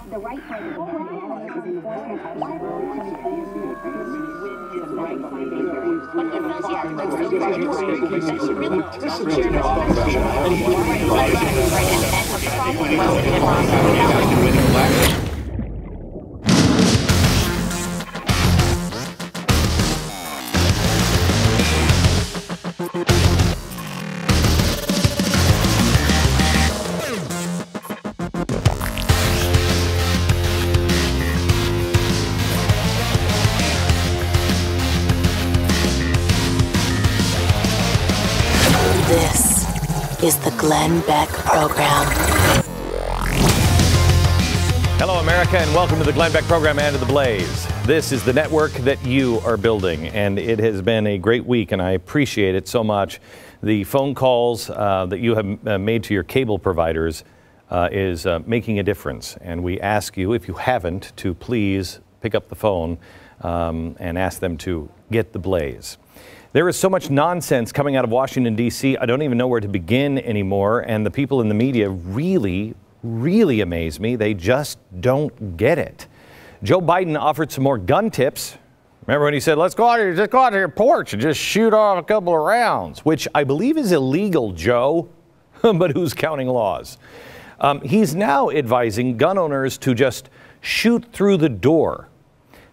The right side of the party is enforcement This is the Glenn Beck Program. Hello, America, and welcome to the Glenn Beck Program and to the Blaze. This is the network that you are building, and it has been a great week, and I appreciate it so much. The phone calls that you have made to your cable providers is making a difference, and we ask you, if you haven't, to please pick up the phone and ask them to get the Blaze. There is so much nonsense coming out of Washington, D.C., I don't even know where to begin anymore, and the people in the media really amaze me. They just don't get it. Joe Biden offered some more gun tips. Remember when he said, let's go out here, just go out to your porch and just shoot off a couple of rounds, which I believe is illegal, Joe, but who's counting laws? He's now advising gun owners to just shoot through the door,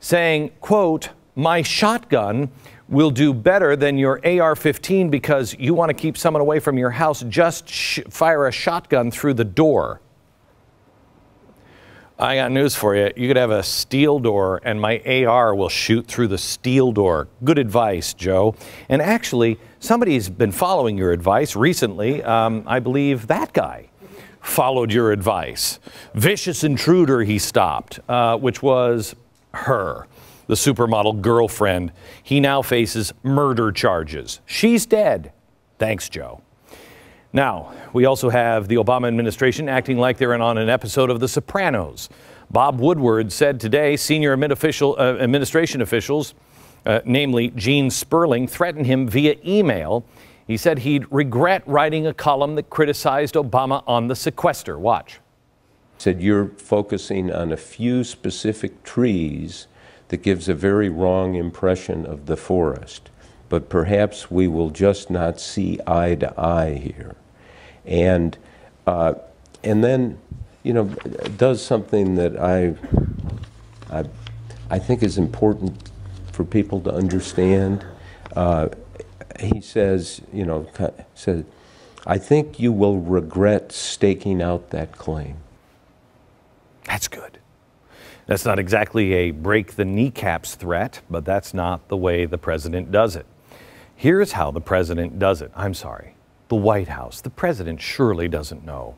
saying, quote, my shotgun will do better than your AR-15 because you want to keep someone away from your house. Just fire a shotgun through the door. I got news for you. You could have a steel door and my AR will shoot through the steel door. Good advice, Joe. And actually, somebody's been following your advice recently. I believe that guy followed your advice. Vicious intruder he stopped, which was her. The supermodel girlfriend. He now faces murder charges. She's dead. Thanks, Joe. Now, we also have the Obama administration acting like they're on an episode of The Sopranos. Bob Woodward said today senior administration officials, namely Gene Sperling, threatened him via email. He said he'd regret writing a column that criticized Obama on the sequester. Watch. Said you're focusing on a few specific trees that gives a very wrong impression of the forest. But perhaps we will just not see eye to eye here. And then, you know, does something that I think is important for people to understand. He says, you know, I think you will regret staking out that claim. That's good. That's not exactly a break the kneecaps threat, but that's not the way the president does it. Here's how the president does it. I'm sorry. The White House. The president surely doesn't know.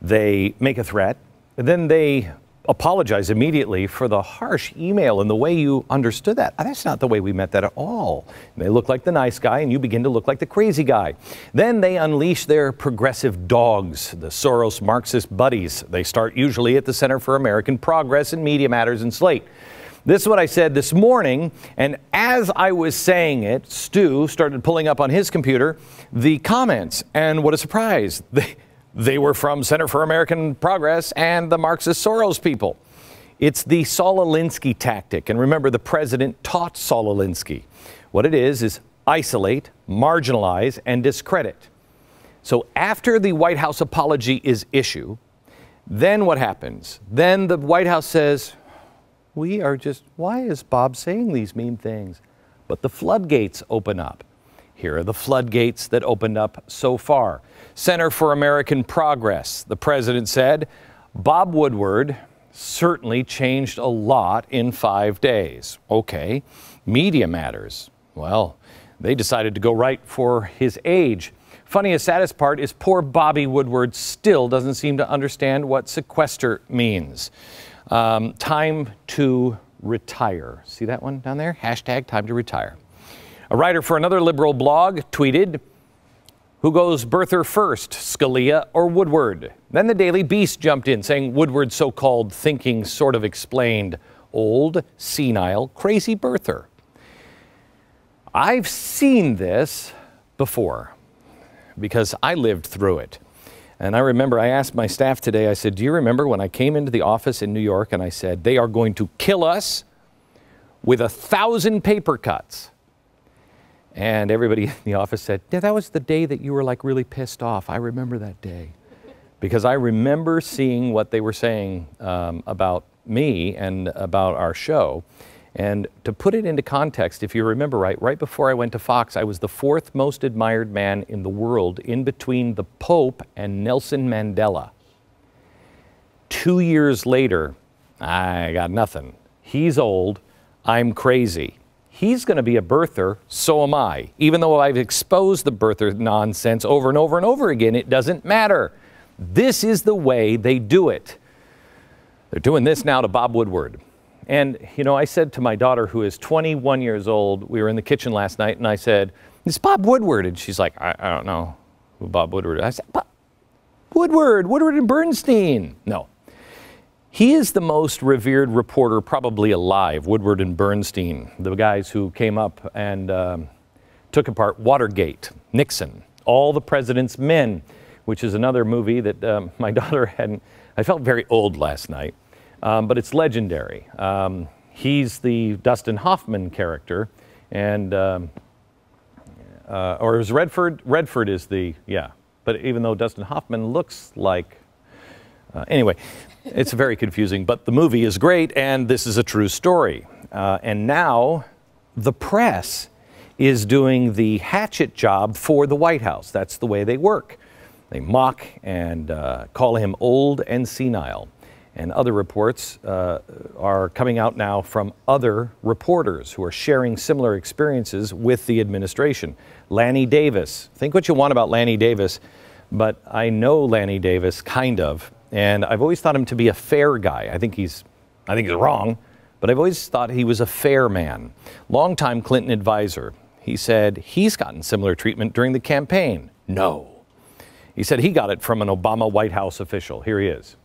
They make a threat, and then they apologize immediately for the harsh email and the way you understood that. That's not the way we meant that at all. They look like the nice guy, and you begin to look like the crazy guy. Then they unleash their progressive dogs, the Soros Marxist buddies. They start usually at the Center for American Progress and Media Matters and Slate. This is what I said this morning, and as I was saying it, Stu started pulling up on his computer the comments, and what a surprise. They were from Center for American Progress and the Marxist Soros people. It's the Saul Alinsky tactic, and remember, the president taught Saul Alinsky. What it is isolate, marginalize, and discredit. So after the White House apology is issued, then what happens? Then the White House says, why is Bob saying these mean things? But the floodgates open up. Here are the floodgates that opened up so far. Center for American Progress. The president said, Bob Woodward certainly changed a lot in 5 days. Okay. Media Matters. Well, they decided to go right for his age. Funniest, saddest part is poor Bobby Woodward still doesn't seem to understand what sequester means. Time to retire. See that one down there? Hashtag time to retire. A writer for another liberal blog tweeted, who goes birther first, Scalia or Woodward? Then the Daily Beast jumped in saying Woodward's so-called thinking sort of explained old, senile, crazy birther. I've seen this before because I lived through it. And I remember I asked my staff today, I said, do you remember when I came into the office in New York and I said, they are going to kill us with 1,000 paper cuts? And everybody in the office said, yeah, that was the day that you were like really pissed off. I remember that day. Because I remember seeing what they were saying about me and about our show. And to put it into context, if you remember right before I went to Fox, I was the 4th most admired man in the world, in between the Pope and Nelson Mandela. 2 years later, I got nothing. He's old, I'm crazy. He's going to be a birther, so am I. Even though I've exposed the birther nonsense over and over and over again, it doesn't matter. This is the way they do it. They're doing this now to Bob Woodward. And, you know, I said to my daughter, who is 21 years old, we were in the kitchen last night, and I said, it's Bob Woodward. And she's like, I don't know who Bob Woodward is. I said, Woodward and Bernstein. No. He is the most revered reporter probably alive, Woodward and Bernstein, the guys who came up and took apart Watergate, Nixon, All the President's Men, which is another movie that my daughter hadn't. I felt very old last night. But it's legendary. He's the Dustin Hoffman character, and or is Redford? Redford is the, yeah. But even though Dustin Hoffman looks like, anyway, it's very confusing. But the movie is great, and this is a true story. And now the press is doing the hatchet job for the White House. That's the way they work. They mock and call him old and senile. And other reports are coming out now from other reporters who are sharing similar experiences with the administration. Lanny Davis. Think what you want about Lanny Davis, but I know Lanny Davis, kind of, and I've always thought him to be a fair guy. I think he's wrong, but I've always thought he was a fair man. Longtime Clinton advisor. He said he's gotten similar treatment during the campaign. No. He said he got it from an Obama White House official. Here he is.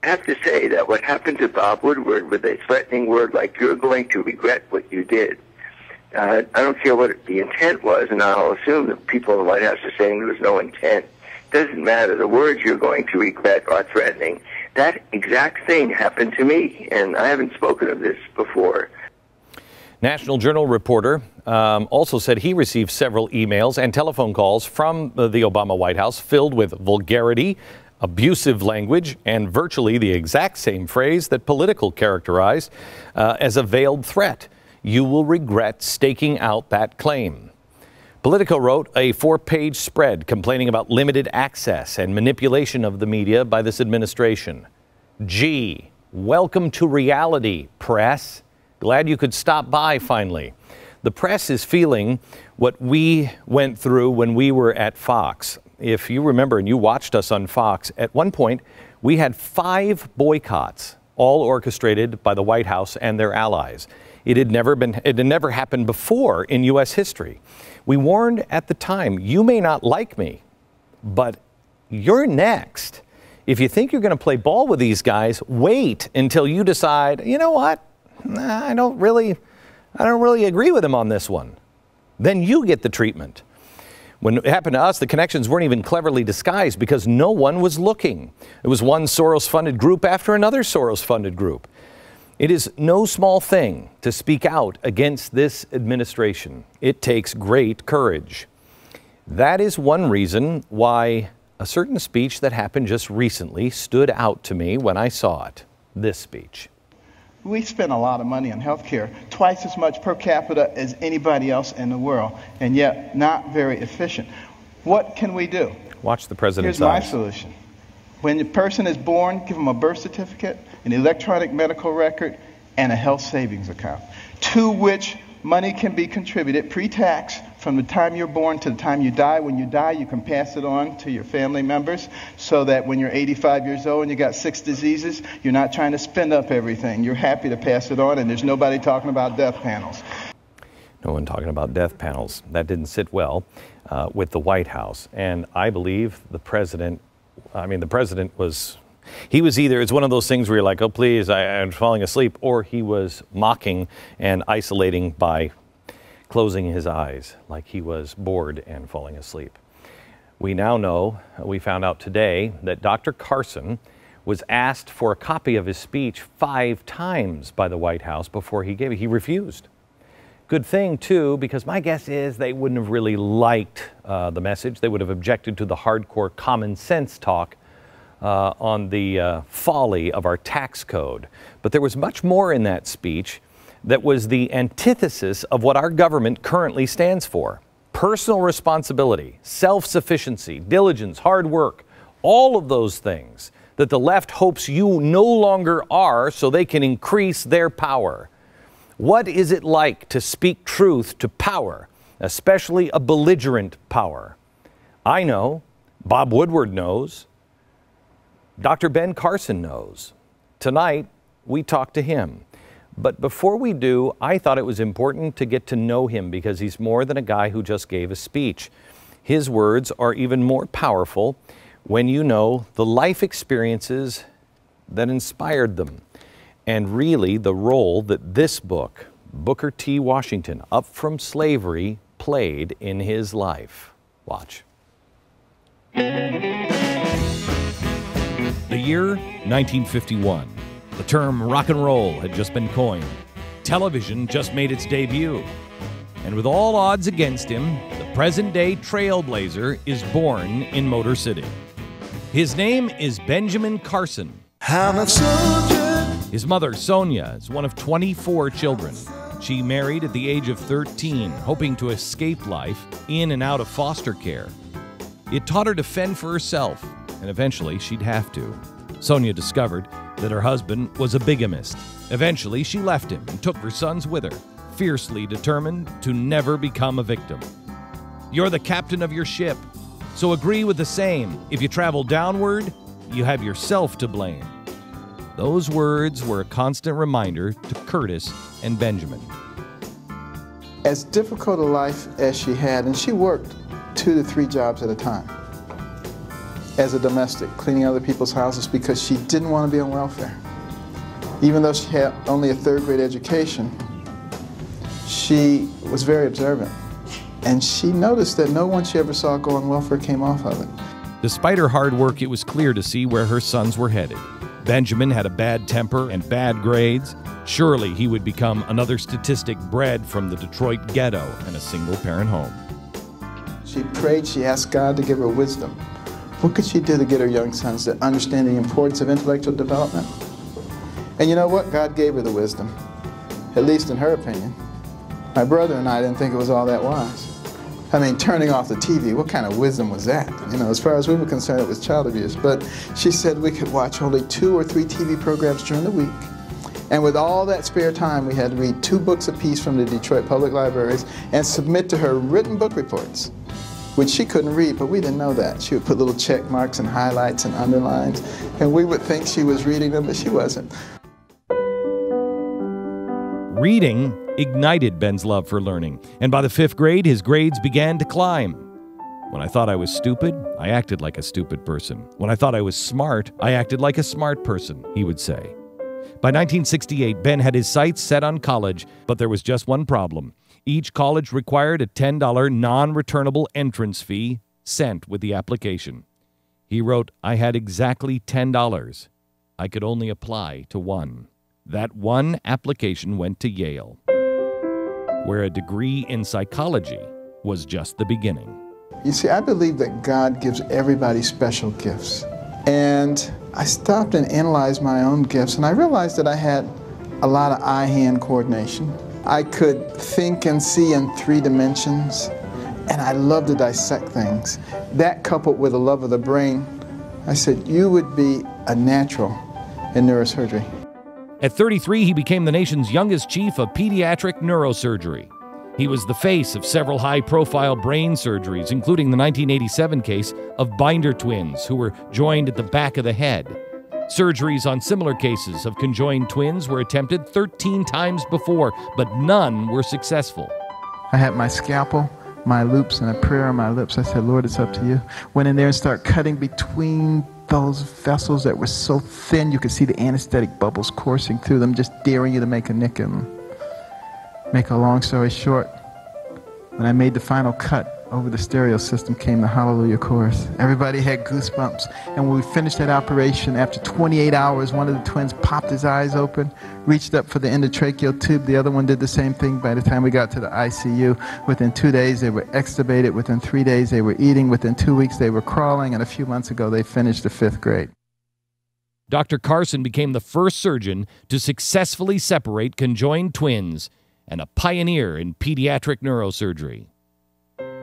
I have to say that what happened to Bob Woodward with a threatening word like, you're going to regret what you did, I don't care what the intent was, and I'll assume that people in the White House are saying there was no intent. Doesn't matter. The words you're going to regret are threatening. That exact thing happened to me, and I haven't spoken of this before. National Journal reporter also said he received several emails and telephone calls from the Obama White House filled with vulgarity, abusive language, and virtually the exact same phrase that Politico characterized as a veiled threat. You will regret staking out that claim. Politico wrote a 4-page spread complaining about limited access and manipulation of the media by this administration. Gee, welcome to reality, press. Glad you could stop by finally. The press is feeling what we went through when we were at Fox. If you remember and you watched us on Fox, at one point we had 5 boycotts, all orchestrated by the White House and their allies. It had never happened before in U.S. history. We warned at the time, you may not like me, but you're next. If you think you're going to play ball with these guys, wait until you decide, you know what? I don't really agree with him on this one. Then you get the treatment. When it happened to us, the connections weren't even cleverly disguised because no one was looking. It was one Soros-funded group after another Soros-funded group. It is no small thing to speak out against this administration. It takes great courage. That is one reason why a certain speech that happened just recently stood out to me when I saw it. This speech. We spend a lot of money on health care, twice as much per capita as anybody else in the world, and yet not very efficient. What can we do? Watch the president's Here's my eyes. solution. When the person is born, give them a birth certificate, an electronic medical record, and a health savings account, to which money can be contributed pre-tax from the time you're born to the time you die. When you die, you can pass it on to your family members so that when you're 85 years old and you got 6 diseases, you're not trying to spend up everything. You're happy to pass it on, and there's nobody talking about death panels. No one talking about death panels. That didn't sit well with the White House. And I believe the president was, he was either, it's one of those things where you're like, oh, please, I'm falling asleep, or he was mocking and isolating by closing his eyes like he was bored and falling asleep. We now know, we found out today, that Dr. Carson was asked for a copy of his speech 5 times by the White House before he gave it. He refused. Good thing, too, because my guess is they wouldn't have really liked the message. They would have objected to the hardcore common sense talk on the folly of our tax code. But there was much more in that speech that was the antithesis of what our government currently stands for. Personal responsibility, self-sufficiency, diligence, hard work, all of those things that the left hopes you no longer are so they can increase their power. What is it like to speak truth to power, especially a belligerent power? I know, Bob Woodward knows, Dr. Ben Carson knows. Tonight, we talk to him. But before we do, I thought it was important to get to know him because he's more than a guy who just gave a speech. His words are even more powerful when you know the life experiences that inspired them, and really the role that this book, Booker T. Washington, Up From Slavery, played in his life. Watch. The year 1951. The term rock and roll had just been coined. Television just made its debut. And with all odds against him, the present-day trailblazer is born in Motor City. His name is Benjamin Carson. I'm a soldier. His mother, Sonia, is one of 24 children. She married at the age of 13, hoping to escape life in and out of foster care. It taught her to fend for herself, and eventually she'd have to. Sonia discovered that her husband was a bigamist. Eventually, she left him and took her sons with her, fiercely determined to never become a victim. You're the captain of your ship, so agree with the same. If you travel downward, you have yourself to blame. Those words were a constant reminder to Curtis and Benjamin. As difficult a life as she had, and she worked 2 to 3 jobs at a time as a domestic, cleaning other people's houses because she didn't want to be on welfare. Even though she had only a 3rd grade education, she was very observant. And she noticed that no one she ever saw go on welfare came off of it. Despite her hard work, it was clear to see where her sons were headed. Benjamin had a bad temper and bad grades. Surely he would become another statistic bred from the Detroit ghetto and a single-parent home. She prayed, she asked God to give her wisdom. What could she do to get her young sons to understand the importance of intellectual development? And you know what? God gave her the wisdom, at least in her opinion. My brother and I didn't think it was all that wise. I mean, turning off the TV, what kind of wisdom was that? You know, as far as we were concerned, it was child abuse. But she said we could watch only 2 or 3 TV programs during the week. And with all that spare time, we had to read 2 books apiece from the Detroit Public Libraries and submit to her written book reports, which she couldn't read, but we didn't know that. She would put little check marks and highlights and underlines, and we would think she was reading them, but she wasn't. Reading ignited Ben's love for learning, and by the 5th grade, his grades began to climb. When I thought I was stupid, I acted like a stupid person. When I thought I was smart, I acted like a smart person, he would say. By 1968, Ben had his sights set on college, but there was just one problem. Each college required a $10 non-returnable entrance fee sent with the application. He wrote, I had exactly $10. I could only apply to one. That one application went to Yale, where a degree in psychology was just the beginning. You see, I believe that God gives everybody special gifts. And I stopped and analyzed my own gifts, and I realized that I had a lot of eye-hand coordination. I could think and see in 3 dimensions, and I love to dissect things. That coupled with a love of the brain, I said, you would be a natural in neurosurgery. At 33, he became the nation's youngest chief of pediatric neurosurgery. He was the face of several high-profile brain surgeries, including the 1987 case of Binder twins, who were joined at the back of the head. Surgeries on similar cases of conjoined twins were attempted 13 times before, but none were successful. I had my scalpel, my loops, and a prayer on my lips. I said, Lord, it's up to you. Went in there and started cutting between those vessels that were so thin you could see the anesthetic bubbles coursing through them, just daring you to make a nick in them. Make a long story short, when I made the final cut, over the stereo system came the Hallelujah chorus. Everybody had goosebumps. And when we finished that operation, after 28 hours, one of the twins popped his eyes open, reached up for the endotracheal tube. The other one did the same thing. By the time we got to the ICU, within 2 days they were extubated. Within 3 days they were eating. Within 2 weeks they were crawling. And a few months ago they finished the 5th grade. Dr. Carson became the first surgeon to successfully separate conjoined twins and a pioneer in pediatric neurosurgery.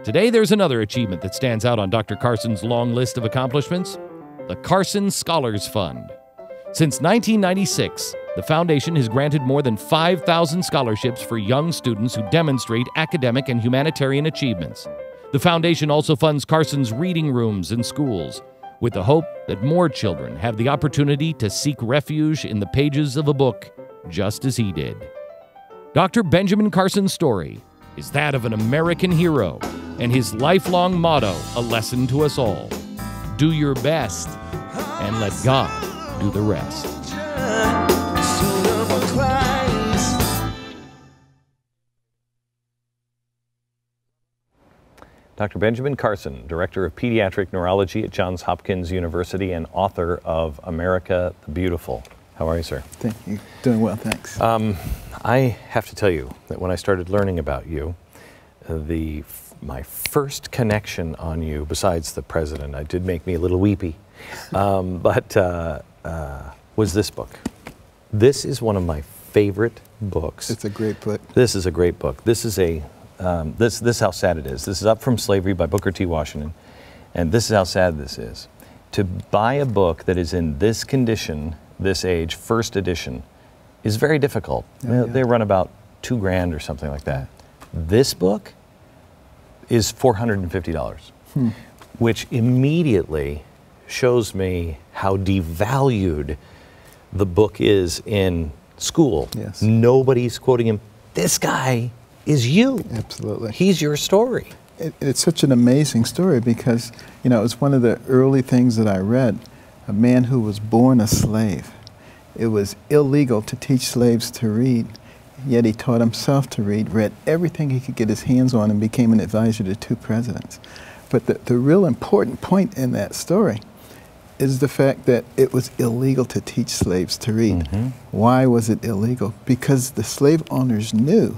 Today, there's another achievement that stands out on Dr. Carson's long list of accomplishments: the Carson Scholars Fund. Since 1996, the foundation has granted more than 5,000 scholarships for young students who demonstrate academic and humanitarian achievements. The foundation also funds Carson's reading rooms in schools, with the hope that more children have the opportunity to seek refuge in the pages of a book, just as he did. Dr. Benjamin Carson's story is that of an American hero, and his lifelong motto a lesson to us all: do your best and let God do the rest. Dr. Benjamin Carson, Director of Pediatric Neurology at Johns Hopkins University and author of America the Beautiful. How are you, sir? Thank you. Doing well, thanks. I have to tell you that when I started learning about you, my first connection on you, besides the president, it did make me a little weepy, was this book. This is one of my favorite books. It's a great book. This is a great book. This is this is how sad it is. This is Up From Slavery by Booker T. Washington, and this is how sad this is. To buy a book that is in this condition, this age, first edition, is very difficult. Yeah. They run about $2 grand or something like that. This book is $450, which immediately shows me how devalued the book is in school. Yes. Nobody's quoting him. This guy is you. Absolutely. He's your story. It's such an amazing story because, you know, it was one of the early things that I read. A man who was born a slave. It was illegal to teach slaves to read, yet he taught himself to read, read everything he could get his hands on, and became an advisor to 2 presidents. But the real important point in that story is the fact that it was illegal to teach slaves to read. Mm-hmm. Why was it illegal? Because the slave owners knew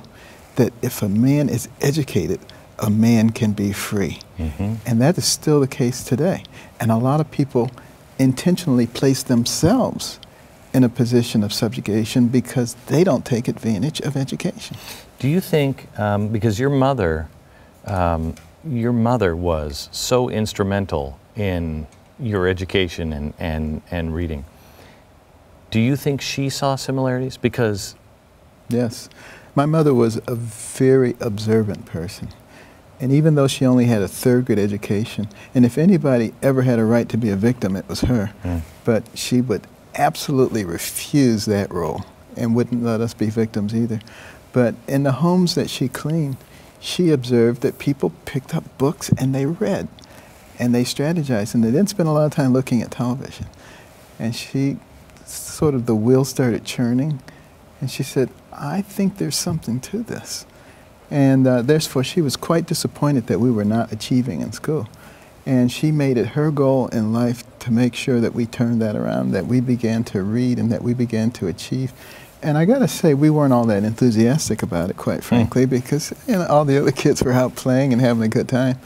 that if a man is educated, a man can be free. Mm-hmm. And that is still the case today. And a lot of people intentionally place themselves in a position of subjugation because they don't take advantage of education. Do you think, because your mother was so instrumental in your education and reading, do you think she saw similarities? Because yes, my mother was a very observant person. And even though she only had a 3rd grade education, and if anybody ever had a right to be a victim, it was her. But she would absolutely refuse that role and wouldn't let us be victims either. But in the homes that she cleaned, she observed that people picked up books and they read and they strategized, and they didn't spend a lot of time looking at television. And she sort of, the wheel started churning, and she said, I think there's something to this. And therefore, she was quite disappointed that we were not achieving in school. And she made it her goal in life to make sure that we turned that around, that we began to read and that we began to achieve. And I got to say, we weren't all that enthusiastic about it, quite frankly, because all the other kids were out playing and having a good time.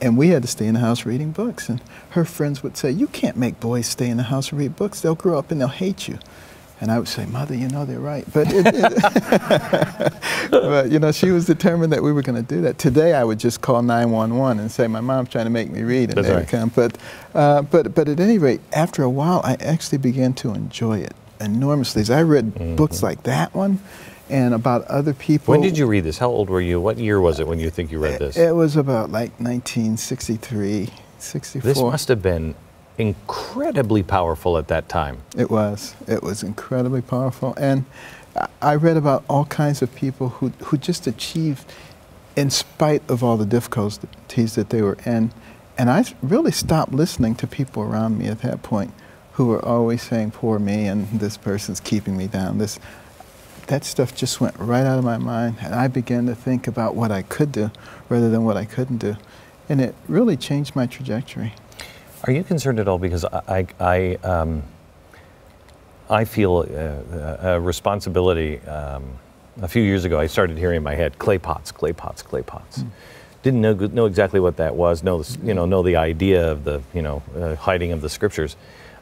And we had to stay in the house reading books. And her friends would say, you can't make boys stay in the house and read books. They'll grow up and they'll hate you. And I would say, Mother, you know they're right. But, but you know, she was determined that we were going to do that. Today, I would just call 911 and say, my mom's trying to make me read, and they would come. But at any rate, after a while, I actually began to enjoy it enormously. As I read books like that one and about other people. When did you read this? How old were you? What year was it when you think you read this? It was about like 1963, 64. This must have been incredibly powerful at that time. It was. It was incredibly powerful. And I read about all kinds of people who just achieved in spite of all the difficulties that they were in. And I really stopped listening to people around me at that point who were always saying, poor me, and this person's keeping me down. That stuff just went right out of my mind, and I began to think about what I could do rather than what I couldn't do. And it really changed my trajectory. Are you concerned at all? Because I feel a responsibility. A few years ago, I started hearing in my head, clay pots, clay pots, clay pots. Didn't know exactly what that was. Know the idea of the hiding of the scriptures.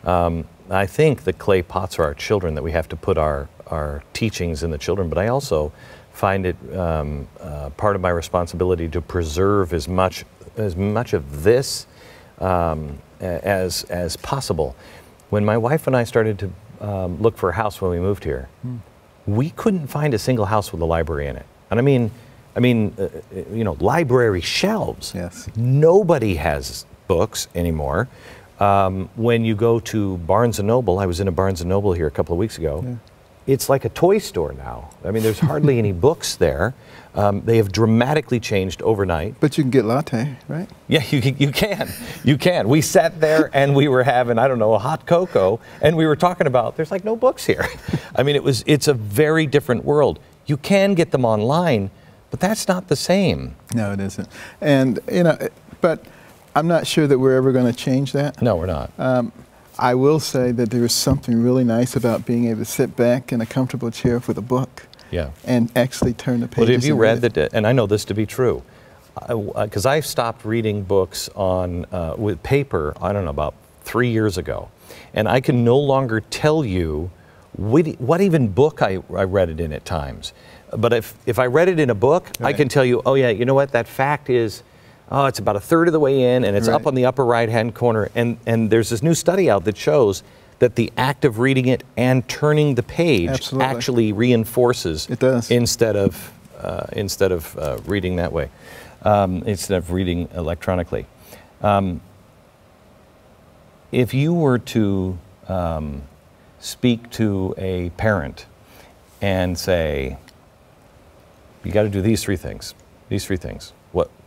I think the clay pots are our children, that we have to put our teachings in the children. But I also find it part of my responsibility to preserve as much of this as possible. When my wife and I started to look for a house when we moved here, we couldn't find a single house with a library in it. And I mean, library shelves. Yes. Nobody has books anymore. When you go to Barnes & Noble, I was in a Barnes & Noble here a couple of weeks ago. Yeah. It's like a toy store now. I mean, there's hardly any books there. They have dramatically changed overnight. But you can get latte, right? Yeah, you can. You can. We sat there and we were having, I don't know, a hot cocoa, and we were talking about, there's like no books here. I mean, it's a very different world. You can get them online, but that's not the same. No, it isn't. And, but I'm not sure that we're ever going to change that. No, we're not. I will say that there is something really nice about being able to sit back in a comfortable chair with a book. Yeah. And actually turn the pages. Well, have you read and I know this to be true, because I've stopped reading books on with paper, I don't know, about 3 years ago. And I can no longer tell you what even book I read it in at times. But if I read it in a book, right, I can tell you, oh yeah, you know what, that fact is, oh, it's about a third of the way in, and it's up on the upper right-hand corner. And there's this new study out that shows that the act of reading it and turning the page actually reinforces it does. instead of reading that way, instead of reading electronically. If you were to speak to a parent and say, you got to do these three things,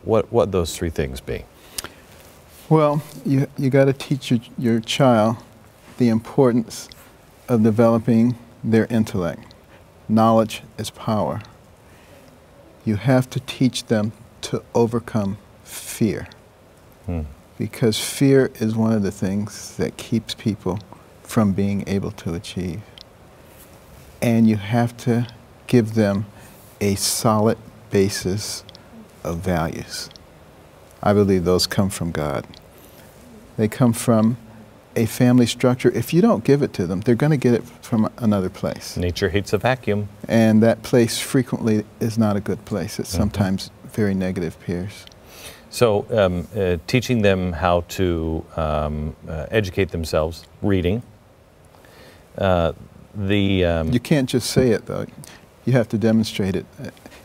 what would those three things be? Well, you got to teach your child the importance of developing their intellect. Knowledge is power. You have to teach them to overcome fear. Because fear is one of the things that keeps people from being able to achieve. And you have to give them a solid basis of values. I believe those come from God. They come from a family structure. If you don't give it to them, they're going to get it from another place. Nature hates a vacuum. And that place frequently is not a good place. It's sometimes very negative peers. So teaching them how to educate themselves, reading. You can't just say it, though. You have to demonstrate it.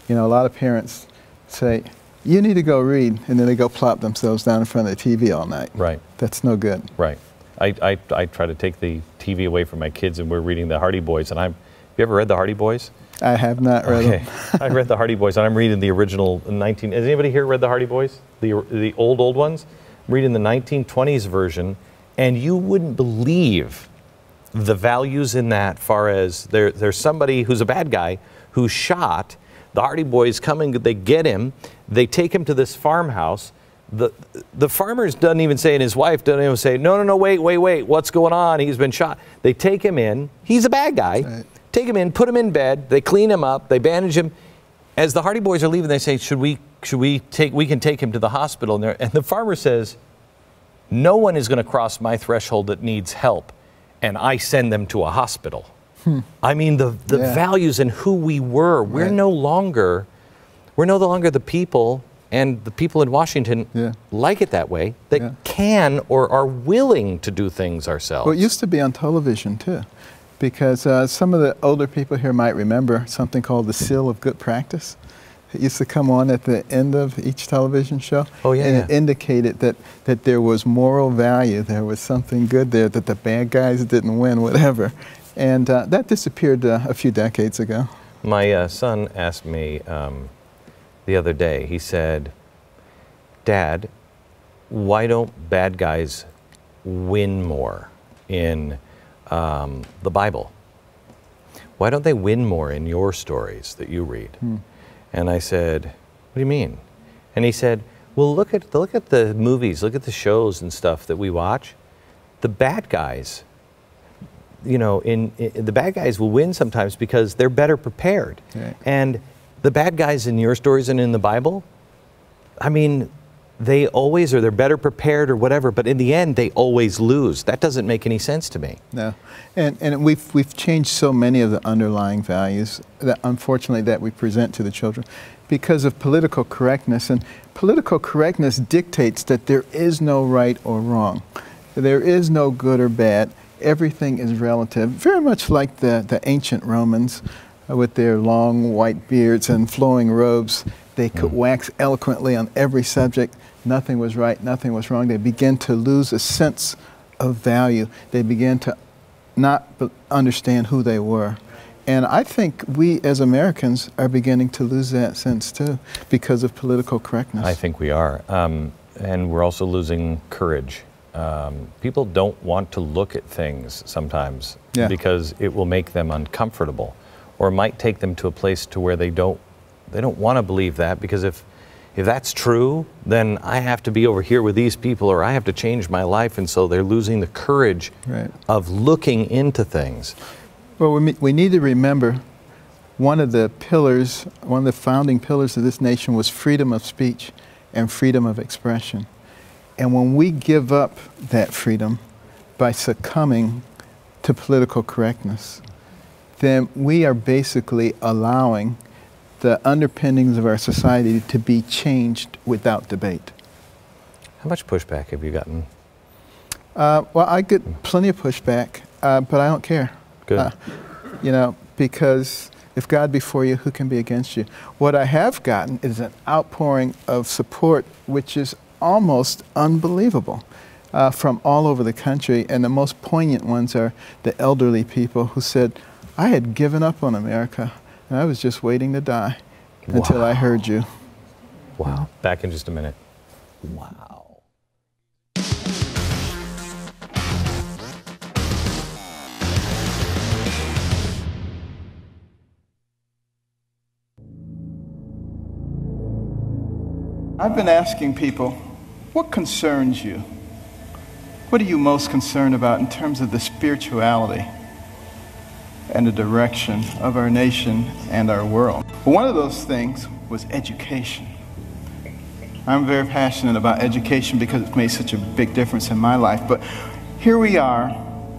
A lot of parents say, you need to go read, and then they go plop themselves down in front of the TV all night. Right. That's no good. Right. I try to take the TV away from my kids, and we're reading the Hardy Boys. And have you ever read the Hardy Boys? I have not read them. I read the Hardy Boys, and I'm reading the original Has anybody here read the Hardy Boys? The old ones? I'm reading the 1920s version, and you wouldn't believe the values in that, far as there's somebody who's a bad guy who's shot. The Hardy Boys come and they get him. They take him to this farmhouse. The farmers doesn't even say, and his wife doesn't even say, no, wait, what's going on? He's been shot. They take him in. He's a bad guy. Right. Take him in, put him in bed. They clean him up. They bandage him. As the Hardy Boys are leaving, they say, we can take him to the hospital. And the farmer says, no one is going to cross my threshold that needs help, and I send them to a hospital. I mean, the values and who we were. We're no longer the people, and the people in Washington like it that way, that can or are willing to do things ourselves. Well, it used to be on television, too, because some of the older people here might remember something called the Seal of Good Practice. It used to come on at the end of each television show. Oh, yeah. And it indicated that there was moral value, there was something good there, that the bad guys didn't win, whatever. And that disappeared a few decades ago. My son asked me the other day, he said, Dad, why don't bad guys win more in the Bible? Why don't they win more in your stories that you read? And I said, what do you mean? And he said, Well, look at the movies, look at the shows and stuff that we watch. The bad guys, you know, the bad guys will win sometimes because they're better prepared. Right. And the bad guys in your stories and in the Bible, I mean, they always, or they're better prepared or whatever, but in the end, they always lose. That doesn't make any sense to me. No, and we've changed so many of the underlying values that, unfortunately, that we present to the children because of political correctness. And political correctness dictates that there is no right or wrong. There is no good or bad. Everything is relative, very much like the ancient Romans with their long white beards and flowing robes. They could wax eloquently on every subject. Nothing was right, nothing was wrong. They began to lose a sense of value. They began to not understand who they were. And I think we as Americans are beginning to lose that sense too because of political correctness. I think we are. And we're also losing courage. People don't want to look at things sometimes because it will make them uncomfortable or might take them to a place to where they don't want to believe that, because if that's true, then I have to be over here with these people or I have to change my life, and so they're losing the courage of looking into things. Well, we need to remember one of the pillars, one of the founding pillars of this nation was freedom of speech and freedom of expression. And when we give up that freedom by succumbing to political correctness, then we are basically allowing the underpinnings of our society to be changed without debate. How much pushback have you gotten? Well, I get plenty of pushback, but I don't care. Good. You know, because if God be for you, who can be against you? What I have gotten is an outpouring of support, which is almost unbelievable, from all over the country. And the most poignant ones are the elderly people who said, I had given up on America. And I was just waiting to die until I heard you. Wow. Back in just a minute. Wow. I've been asking people, what concerns you? What are you most concerned about in terms of the spirituality and the direction of our nation and our world? One of those things was education. I'm very passionate about education because it's made such a big difference in my life. But here we are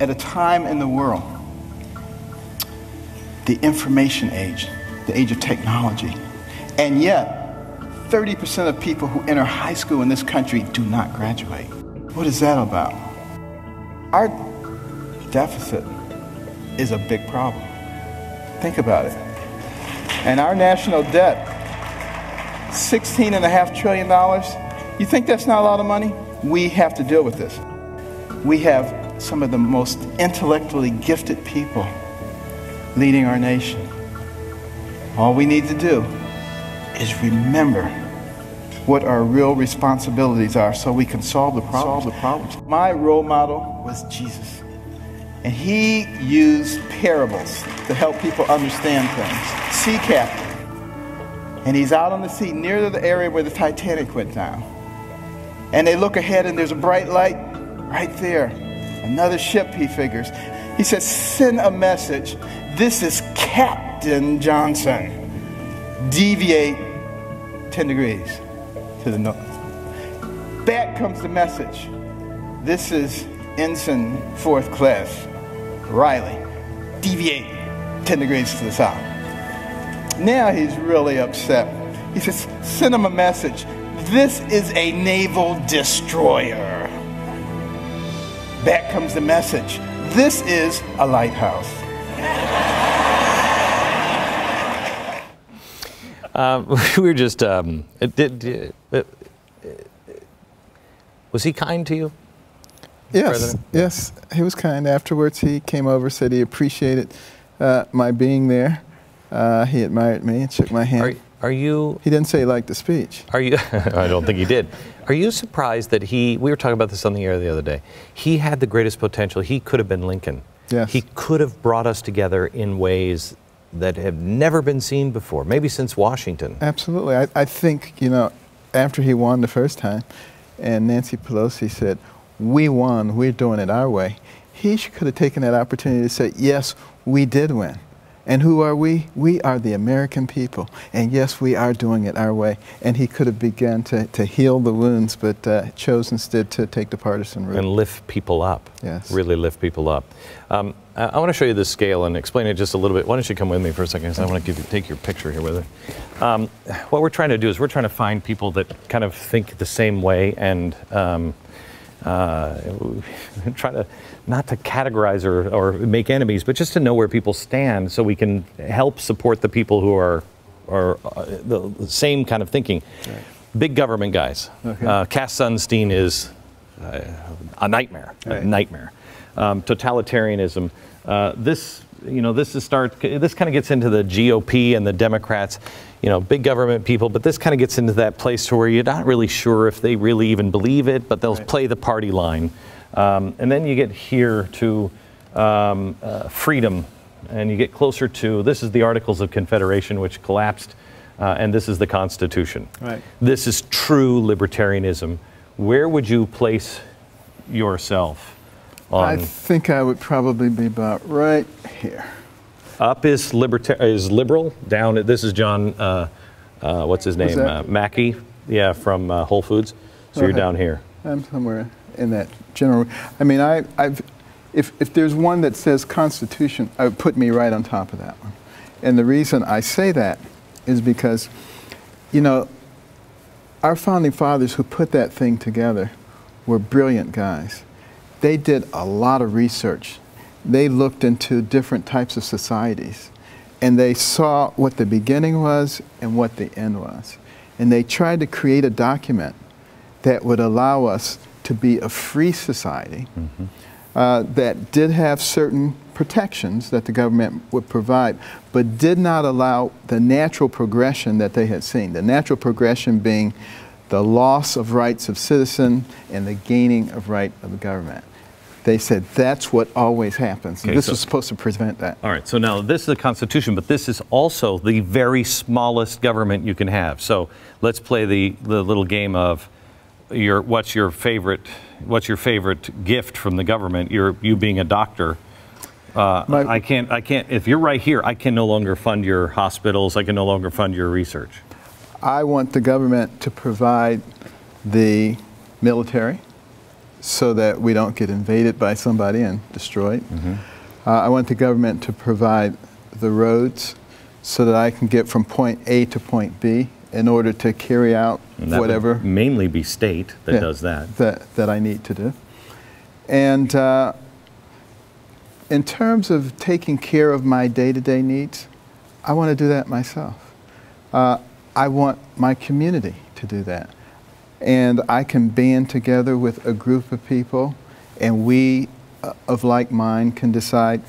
at a time in the world, the information age, the age of technology, and yet 30% of people who enter high school in this country do not graduate. What is that about? Our deficit is a big problem. Think about it. And our national debt, $16.5 trillion. You think that's not a lot of money? We have to deal with this. We have some of the most intellectually gifted people leading our nation. All we need to do is remember what our real responsibilities are so we can solve the problems. My role model was Jesus. And he used parables to help people understand things. Sea captain. And he's out on the sea near the area where the Titanic went down. And they look ahead and there's a bright light right there. Another ship, he figures. He says, send a message. This is Captain Johnson. Deviate 10 degrees to the north. Back comes the message. This is Ensign 4th Class Riley. Deviate 10 degrees to the south. Now he's really upset. He says, send him a message. This is a naval destroyer. Back comes the message. This is a lighthouse. We were just, was he kind to you? Yes, President? yes, he was kind. Afterwards, he came over, said he appreciated my being there. He admired me and shook my hand. Are you? He didn't say he liked the speech. Are you? I don't think he did. Are you surprised that we were talking about this on the air the other day, he had the greatest potential. He could have been Lincoln. Yes. He could have brought us together in ways that have never been seen before, maybe since Washington. Absolutely. I think, you know, after he won the first time, and Nancy Pelosi said, "We won, we're doing it our way," he could have taken that opportunity to say, "Yes, we did win. And who are we? We are the American people. And yes, we are doing it our way." And he could have begun to heal the wounds, but chose instead to take the partisan route. And lift people up. Yes. Really lift people up. I want to show you this scale and explain it just a little bit. Why don't you come with me for a second? Because I want to take your picture here with it. What we're trying to do is we're trying to find people that kind of think the same way and try to not to categorize or make enemies, but just to know where people stand so we can help support the people who are the same kind of thinking. Right. Big government guys. Okay. Cass Sunstein is a nightmare. Right. A nightmare. Totalitarianism. This kind of gets into the GOP and the Democrats. Big government people, but this kind of gets into that place where you're not really sure if they really even believe it, but they'll play the party line. And then you get here to freedom, and you get closer to, this is the Articles of Confederation, which collapsed, and this is the Constitution. Right. This is true libertarianism. Where would you place yourself on? I think I would probably be about right here. Up is liberal. Down, this is John, what's his name? Mackey, yeah, from Whole Foods. So you're down here. I'm somewhere in that general. I mean, if there's one that says Constitution, I would put me right on top of that one. And the reason I say that is because, our founding fathers who put that thing together were brilliant guys. They did a lot of research. They looked into different types of societies, and they saw what the beginning was and what the end was. And they tried to create a document that would allow us to be a free society that did have certain protections that the government would provide, but did not allow the natural progression that they had seen. The natural progression being the loss of rights of citizen and the gaining of right of the government. They said that's what always happens. Okay, this was supposed to prevent that. All right, so now this is the Constitution, but this is also the very smallest government you can have. So let's play the little game of what's your favorite gift from the government? You being a doctor. I can't. If you're right here, I can no longer fund your hospitals. I can no longer fund your research. I want the government to provide the military, so that we don't get invaded by somebody and destroyed. I want the government to provide the roads so that I can get from point A to point B in order to carry out whatever. Would mainly be state that does that. That I need to do. And in terms of taking care of my day-to-day needs, I want to do that myself. I want my community to do that. And I can band together with a group of people, and we of like mind can decide,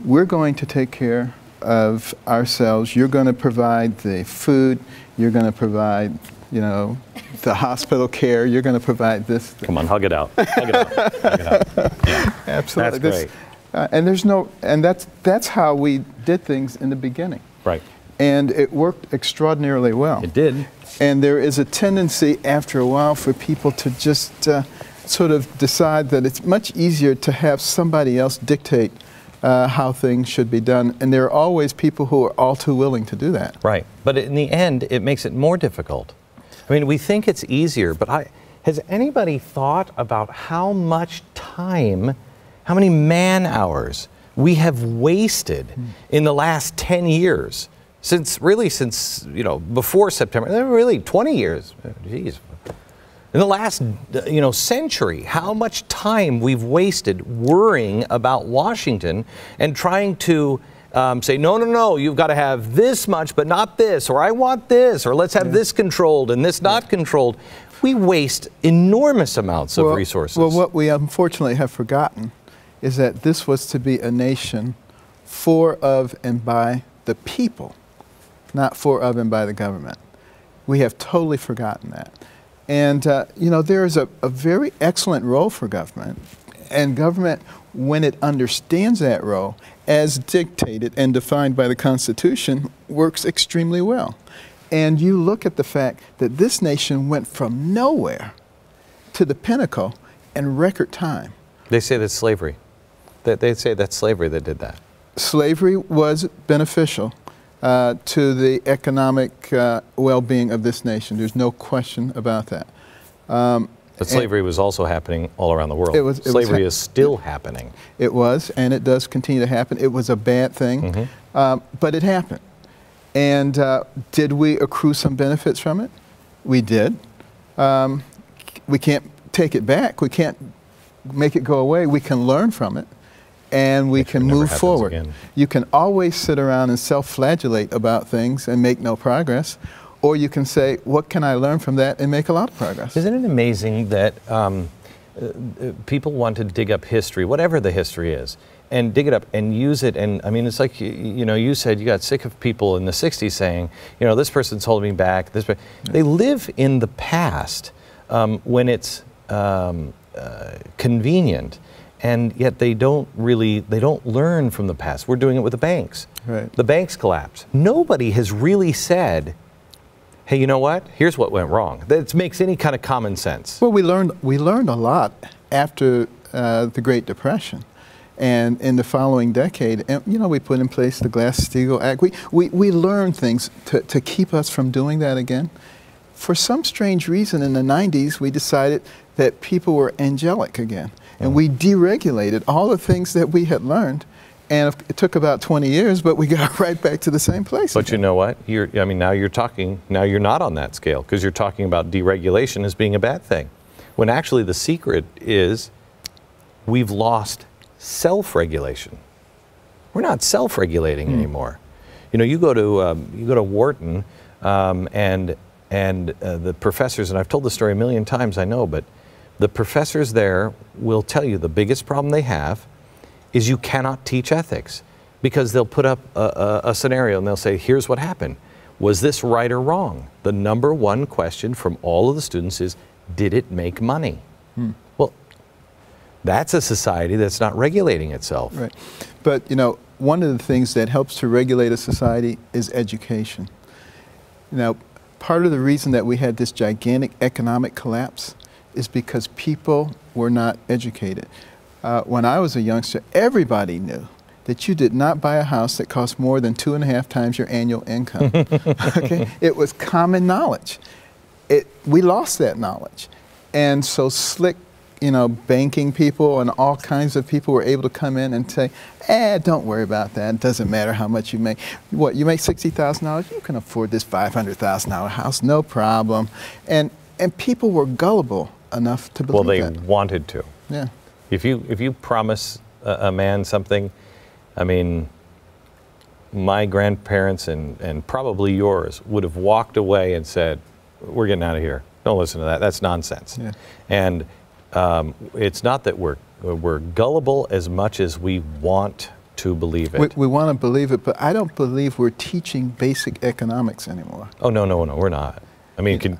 we're going to take care of ourselves. You're going to provide the food. You're going to provide, the hospital care. You're going to provide this. Come on, hug it out. Hug it out. Hug it out. Yeah. Absolutely. That's great. And that's how we did things in the beginning. Right. And it worked extraordinarily well. It did. And there is a tendency after a while for people to just sort of decide that it's much easier to have somebody else dictate how things should be done. And there are always people who are all too willing to do that. Right. But in the end, it makes it more difficult. I mean, we think it's easier, but has anybody thought about how much time, how many man hours we have wasted in the last 10 years? Since before September, really 20 years, geez. In the last, century, how much time we've wasted worrying about Washington and trying to say, no, you've got to have this much, but not this, or I want this, or let's have this controlled and this not controlled. We waste enormous amounts of resources. Well, what we unfortunately have forgotten is that this was to be a nation for, of, and by the people. Not for, of, and by the government. We have totally forgotten that. And, there is a very excellent role for government. And government, when it understands that role, as dictated and defined by the Constitution, works extremely well. And you look at the fact that this nation went from nowhere to the pinnacle in record time. They say that's slavery. They say that's slavery that did that. Slavery was beneficial to the economic well-being of this nation. There's no question about that. But slavery was also happening all around the world. Slavery is still happening. It was, and it does continue to happen. It was a bad thing, but it happened. And did we accrue some benefits from it? We did. We can't take it back. We can't make it go away. We can learn from it, and we can move forward. Again. You can always sit around and self-flagellate about things and make no progress, or you can say, what can I learn from that, and make a lot of progress. Isn't it amazing that people want to dig up history, whatever the history is, and dig it up and use it? And I mean, it's like, you know, you said you got sick of people in the 60s saying, you know, this person's holding me back. This, they live in the past when it's convenient, and yet they don't learn from the past. We're doing it with the banks. Right. The banks collapsed. Nobody has really said, hey, you know what? Here's what went wrong. That makes any kind of common sense. Well, we learned a lot after the Great Depression, and in the following decade, and, you know, we put in place the Glass-Steagall Act. We learned things to keep us from doing that again. For some strange reason, in the 90s, we decided that people were angelic again, and we deregulated all the things that we had learned. And it took about 20 years, but we got right back to the same place. But again. You know what? I mean, now you're not on that scale, because you're talking about deregulation as being a bad thing, when actually the secret is we've lost self-regulation. We're not self-regulating anymore. You know, you go to Wharton, and the professors, and I've told the story a million times, I know, but the professors there will tell you the biggest problem they have is you cannot teach ethics, because they'll put up a scenario and they'll say, here's what happened. Was this right or wrong? The number one question from all of the students is, did it make money? Well, that's a society that's not regulating itself. Right. But, you know, one of the things that helps to regulate a society is education. Now, part of the reason that we had this gigantic economic collapse is because people were not educated. When I was a youngster, everybody knew that you did not buy a house that cost more than 2.5 times your annual income. Okay? It was common knowledge. We lost that knowledge. And so slick, you know, banking people and all kinds of people were able to come in and say, don't worry about that. It doesn't matter how much you make. What, you make $60,000? You can afford this $500,000 house, no problem. And people were gullible enough to believe that. Well, they wanted to. Yeah. If you promise a man something, I mean, my grandparents and probably yours would have walked away and said, we're getting out of here. Don't listen to that. That's nonsense. Yeah. And it's not that we're gullible as much as we want to believe it. We want to believe it, but I don't believe we're teaching basic economics anymore. Oh, no, we're not. I mean,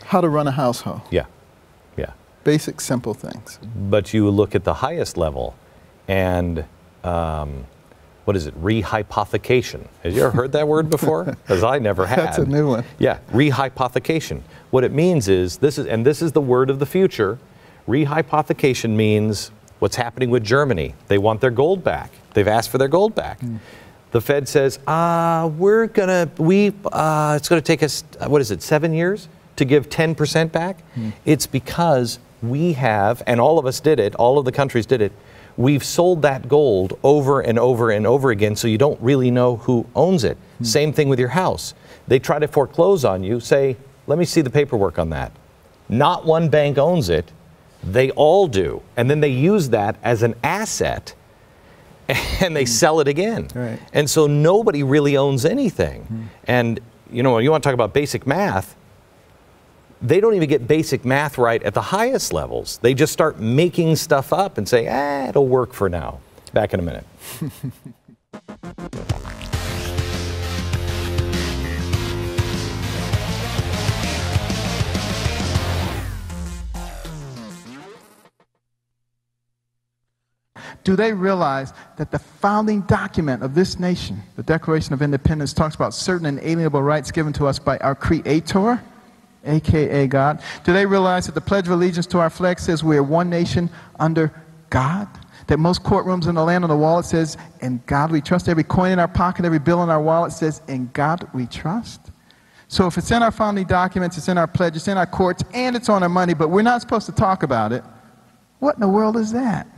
how to run a household. Yeah. Basic, simple things. But you look at the highest level, and what is it? Rehypothecation. Have you ever heard that word before? Because I never had. That's a new one. Yeah, rehypothecation. What it means is this is the word of the future. Rehypothecation means what's happening with Germany. They want their gold back. They've asked for their gold back. The Fed says, it's going to take us, 7 years to give 10% back? It's because we have, and all of us did it, all of the countries did it, we've sold that gold over and over and over again, so you don't really know who owns it. Same thing with your house. They try to foreclose on you, say, let me see the paperwork on that. Not one bank owns it, they all do. And then they use that as an asset, and they sell it again. Right. And so nobody really owns anything. And, you know, you want to talk about basic math, they don't even get basic math right at the highest levels. They just start making stuff up and say, it'll work for now. Back in a minute. Do they realize that the founding document of this nation, the Declaration of Independence, talks about certain inalienable rights given to us by our Creator, a.k.a. God? Do they realize that the Pledge of Allegiance to our flag says we are one nation under God? That most courtrooms in the land on the wall, it says, in God we trust. Every coin in our pocket, every bill in our wallet says, in God we trust. So if it's in our founding documents, it's in our pledge, it's in our courts, and it's on our money, but we're not supposed to talk about it, what in the world is that?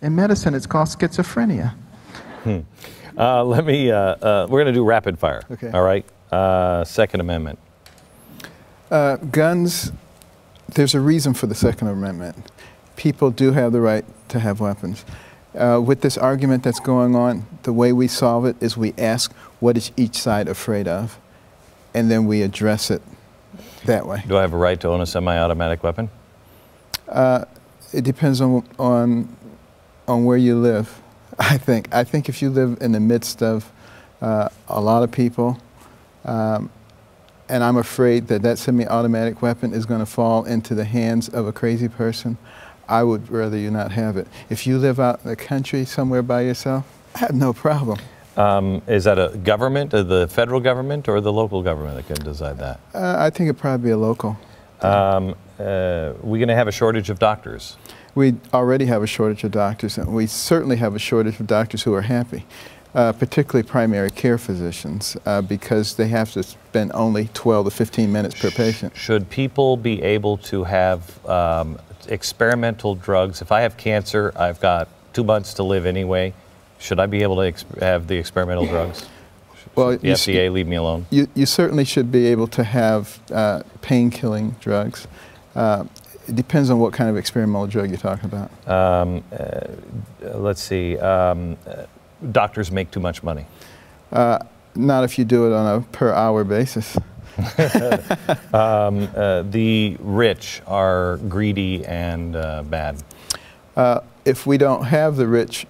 In medicine, it's called schizophrenia. We're going to do rapid fire. Okay. All right. Second Amendment. Guns, there's a reason for the Second Amendment. People do have the right to have weapons. With this argument that's going on, the way we solve it is we ask, what is each side afraid of? And then we address it that way. Do I have a right to own a semi-automatic weapon? It depends on where you live, I think. I think if you live in the midst of a lot of people, and I'm afraid that that semi-automatic weapon is going to fall into the hands of a crazy person, I would rather you not have it. If you live out in the country somewhere by yourself, I have no problem. Is that a government, the federal government, or the local government that can decide that? I think it'd probably be a local. We're going to have a shortage of doctors. We already have a shortage of doctors, and we certainly have a shortage of doctors who are happy, particularly primary care physicians, because they have to spend only 12 to 15 minutes per patient. Should people be able to have experimental drugs? If I have cancer, I've got 2 months to live anyway. Should I be able to have the experimental drugs? Well, the FDA leave me alone? You certainly should be able to have pain-killing drugs. It depends on what kind of experimental drug you're talking about. Let's see. Doctors make too much money. Not if you do it on a per-hour basis. The rich are greedy and bad. If we don't have the rich,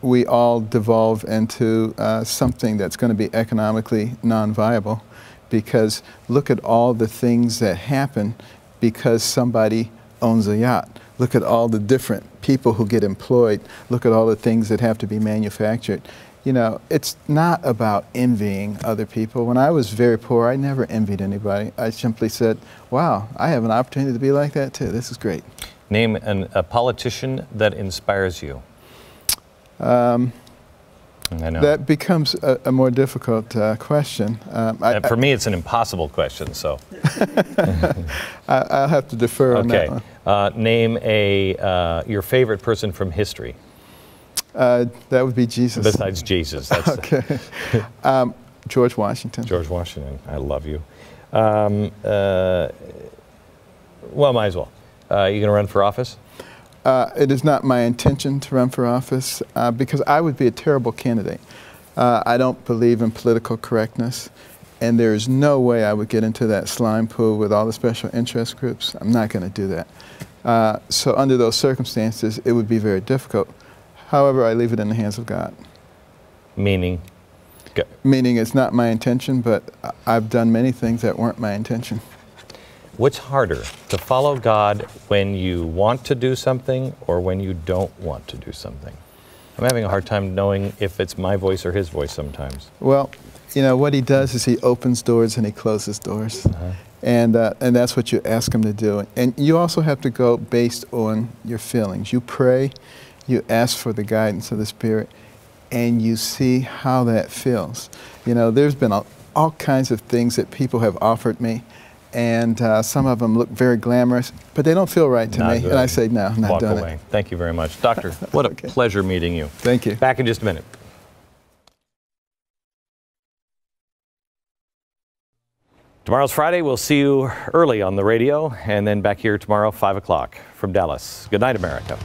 we all devolve into something that's going to be economically non-viable, because look at all the things that happen because somebody owns a yacht. Look at all the different people who get employed. Look at all the things that have to be manufactured. You know, it's not about envying other people. When I was very poor, I never envied anybody. I simply said, wow, I have an opportunity to be like that too. This is great. Name a politician that inspires you. I know. That becomes a more difficult question. For me, it's an impossible question, so. I'll have to defer on that one. Name your favorite person from history. That would be Jesus. Besides Jesus. That's okay. George Washington. George Washington. I love you. Well, might as well. You going to run for office? It is not my intention to run for office because I would be a terrible candidate. I don't believe in political correctness, and there is no way I would get into that slime pool with all the special interest groups. I'm not going to do that. So under those circumstances, it would be very difficult. However, I leave it in the hands of God. Meaning? Meaning it's not my intention, but I've done many things that weren't my intention. What's harder, to follow God when you want to do something or when you don't want to do something? I'm having a hard time knowing if it's my voice or his voice sometimes. Well, you know, what he does is he opens doors and he closes doors. And that's what you ask him to do. And you also have to go based on your feelings. You pray, you ask for the guidance of the Spirit, and you see how that feels. You know, there's been all kinds of things that people have offered me, and some of them look very glamorous, but they don't feel right to me. And I say, no, I'm not doing it. Thank you very much. Doctor, what a pleasure meeting you. Thank you. Back in just a minute. Tomorrow's Friday. We'll see you early on the radio, and then back here tomorrow, 5 o'clock from Dallas. Good night, America.